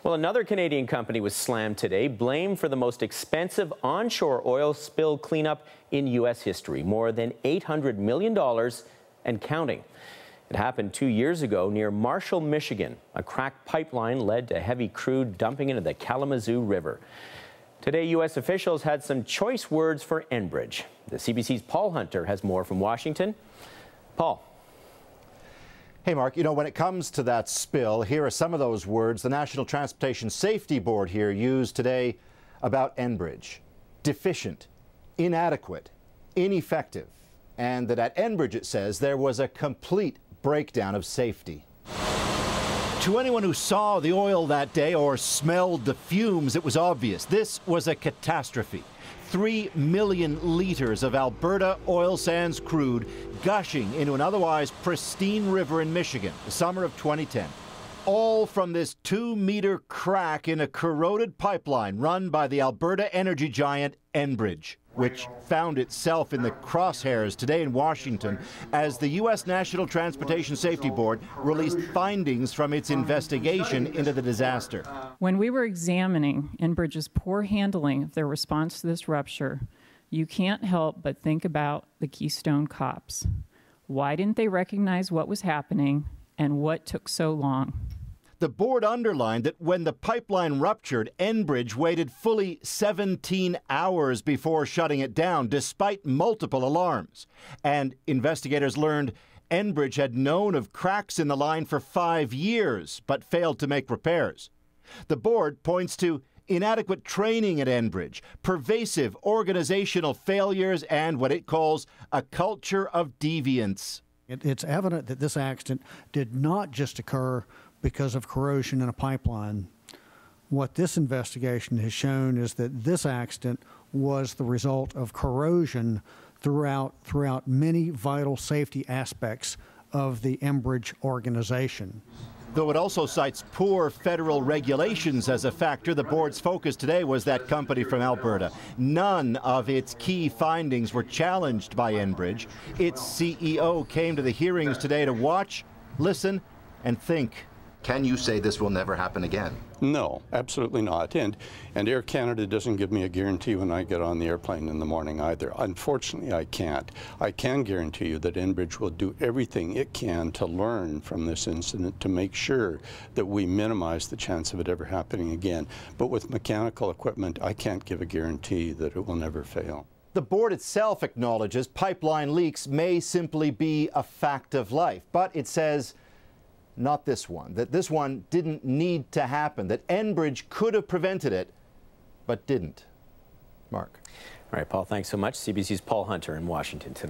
Well, another Canadian company was slammed today, blamed for the most expensive onshore oil spill cleanup in U.S. history, more than $800 million and counting. It happened 2 years ago near Marshall, Michigan. A cracked pipeline led to heavy crude dumping into the Kalamazoo River. Today, U.S. officials had some choice words for Enbridge. The CBC's Paul Hunter has more from Washington. Paul. Hey, Mark, you know, when it comes to that spill, here are some of those words the National Transportation Safety Board here used today about Enbridge. Deficient, inadequate, ineffective, and that at Enbridge, it says, there was a complete breakdown of safety. To anyone who saw the oil that day or smelled the fumes, it was obvious. This was a catastrophe. 3 million liters of Alberta oil sands crude gushing into an otherwise pristine river in Michigan, the summer of 2010. All from this 2-meter crack in a corroded pipeline run by the Alberta energy giant Enbridge, which found itself in the crosshairs today in Washington as the U.S. National Transportation Safety Board released findings from its investigation into the disaster. When we were examining Enbridge's poor handling of their response to this rupture, you can't help but think about the Keystone Cops. Why didn't they recognize what was happening and what took so long? The board underlined that when the pipeline ruptured, Enbridge waited fully 17 hours before shutting it down, despite multiple alarms. And investigators learned Enbridge had known of cracks in the line for 5 years, but failed to make repairs. The board points to inadequate training at Enbridge, pervasive organizational failures, and what it calls a culture of deviance. It's evident that this accident did not just occur because of corrosion in a pipeline. What this investigation has shown is that this accident was the result of corrosion throughout many vital safety aspects of the Enbridge organization. Though it also cites poor federal regulations as a factor, the board's focus today was that company from Alberta. None of its key findings were challenged by Enbridge. Its CEO came to the hearings today to watch, listen, and think. Can you say this will never happen again? No, absolutely not. And Air Canada doesn't give me a guarantee when I get on the airplane in the morning either. Unfortunately, I can't. I can guarantee you that Enbridge will do everything it can to learn from this incident to make sure that we minimize the chance of it ever happening again. But with mechanical equipment, I can't give a guarantee that it will never fail. The board itself acknowledges pipeline leaks may simply be a fact of life, but it says not this one, that this one didn't need to happen, that Enbridge could have prevented it, but didn't. Mark. All right, Paul, thanks so much. CBC's Paul Hunter in Washington tonight.